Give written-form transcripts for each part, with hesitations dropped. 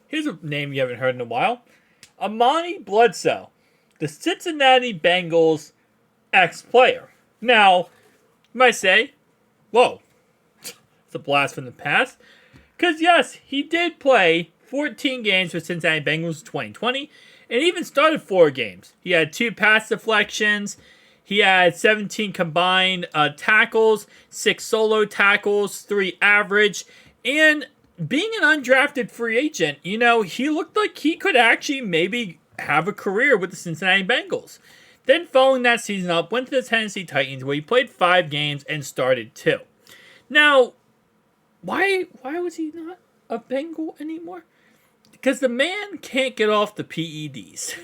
Here's a name you haven't heard in a while. Amani Bledsoe, the Cincinnati Bengals ex-player. Now, you might say, whoa, it's a blast from the past. Because yes, he did play 14 games for Cincinnati Bengals in 2020, and even started 4 games. He had 2 pass deflections. He had 17 combined tackles, 6 solo tackles, 3 average, and being an undrafted free agent, he looked like he could actually maybe have a career with the Cincinnati Bengals. Then following that season up, went to the Tennessee Titans where he played 5 games and started 2. Now, why was he not a Bengal anymore? Because the man can't get off the PEDs.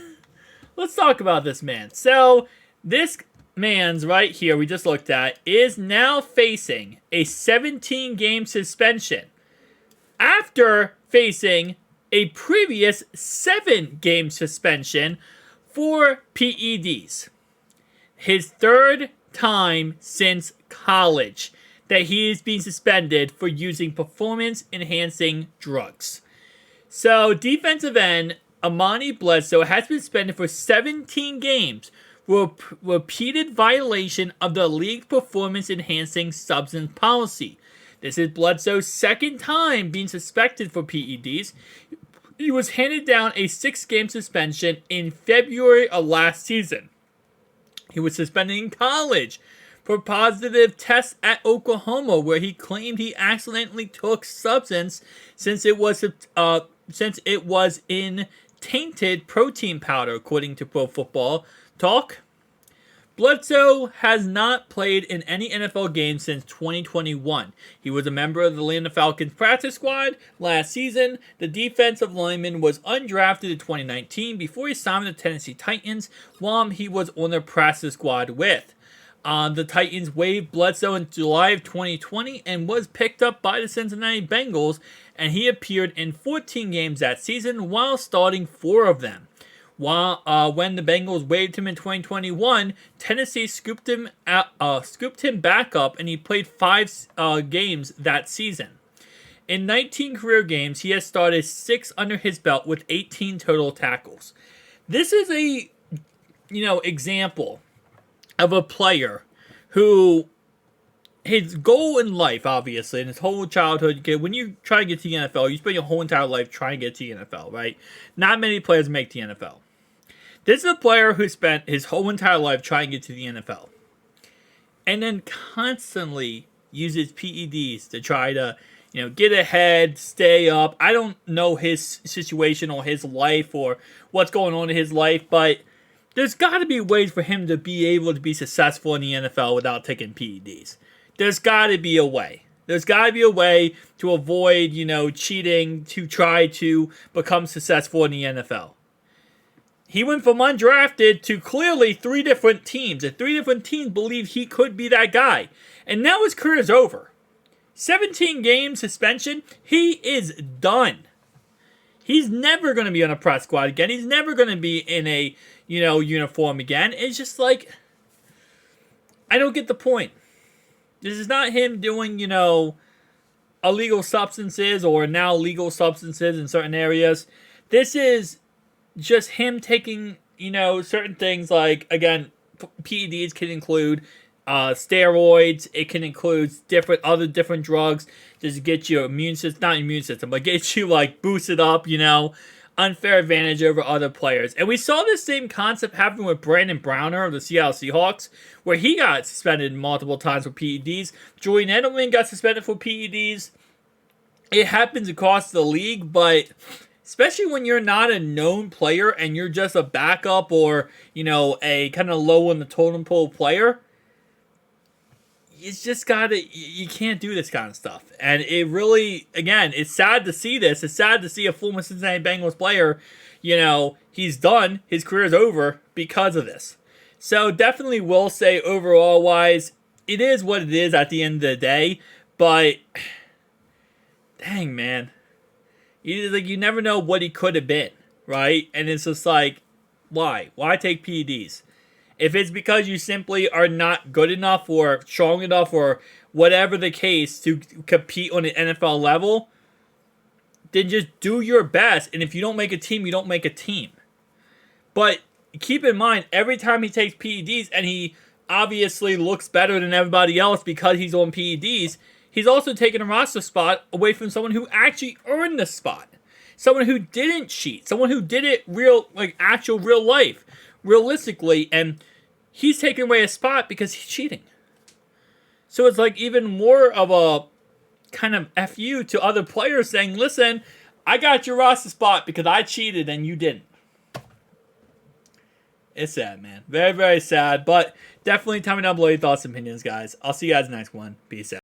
Let's talk about this man. So, this man's right here, we just looked at, is now facing a 17-game suspension after facing a previous 7-game suspension for PEDs. His 3rd time since college that he is being suspended for using performance-enhancing drugs. So, defensive end Amani Bledsoe has been suspended for 17 games for repeated violation of the league performance-enhancing substance policy. This is Bledsoe's 2nd time being suspected for PEDs. He was handed down a 6-game suspension in February of last season. He was suspended in college for positive tests at Oklahoma, where he claimed he accidentally took substance since it was in tainted protein powder, according to Pro Football Talk. Bledsoe has not played in any NFL game since 2021. He was a member of the Atlanta Falcons practice squad last season. The defensive lineman was undrafted in 2019 before he signed with the Tennessee Titans, while he was on the practice squad with. The Titans waived Bledsoe in July of 2020 and was picked up by the Cincinnati Bengals, and he appeared in 14 games that season while starting 4 of them. When the Bengals waived him in 2021, Tennessee scooped him back up, and he played 5 games that season. In 19 career games, he has started 6 under his belt with 18 total tackles. This is a example of a player who his goal in life, obviously, in his whole childhood, when you try to get to the NFL, you spend your whole entire life trying to get to the NFL, right? Not many players make the NFL. This is a player who spent his whole entire life trying to get to the NFL. And then constantly uses PEDs to try to, get ahead, stay up. I don't know his situation or his life or what's going on in his life, but there's got to be ways for him to be able to be successful in the NFL without taking PEDs. There's got to be a way. There's got to be a way to avoid, cheating to try to become successful in the NFL. He went from undrafted to clearly 3 different teams, and 3 different teams believe he could be that guy. And now his career is over. 17-game suspension, he is done. He's never going to be on a press squad again. He's never going to be in a, uniform again. It's just like, I don't get the point. This is not him doing, illegal substances or now legal substances in certain areas. This is just him taking, certain things like, again, PEDs can include steroids. It can include different drugs just to get your not immune system, but get you boosted up, unfair advantage over other players. And we saw this same concept happen with Brandon Browner of the Seattle Seahawks, where he got suspended multiple times for PEDs. Julian Edelman got suspended for PEDs. It happens across the league, but especially when you're not a known player and you're just a backup or, a kind of low on the totem pole player, it's just you can't do this kind of stuff. And it really, again, it's sad to see this. It's sad to see a former Cincinnati Bengals player, he's done. His career is over because of this. So definitely will say overall wise, it is what it is at the end of the day. But, dang, man. You never know what he could have been, right? And it's just like, why? Why take PEDs? If it's because you simply are not good enough or strong enough or whatever the case to compete on an NFL level, then just do your best. And if you don't make a team, you don't make a team. But keep in mind, every time he takes PEDs and he obviously looks better than everybody else because he's on PEDs, he's also taking a roster spot away from someone who actually earned the spot. Someone who didn't cheat. Someone who did it actual real life, realistically. And he's taking away a spot because he's cheating. So it's like even more of a kind of FU to other players saying, listen, I got your roster spot because I cheated and you didn't. It's sad, man. Very, very sad. But definitely tell me down below your thoughts and opinions, guys. I'll see you guys in the next one. Peace out.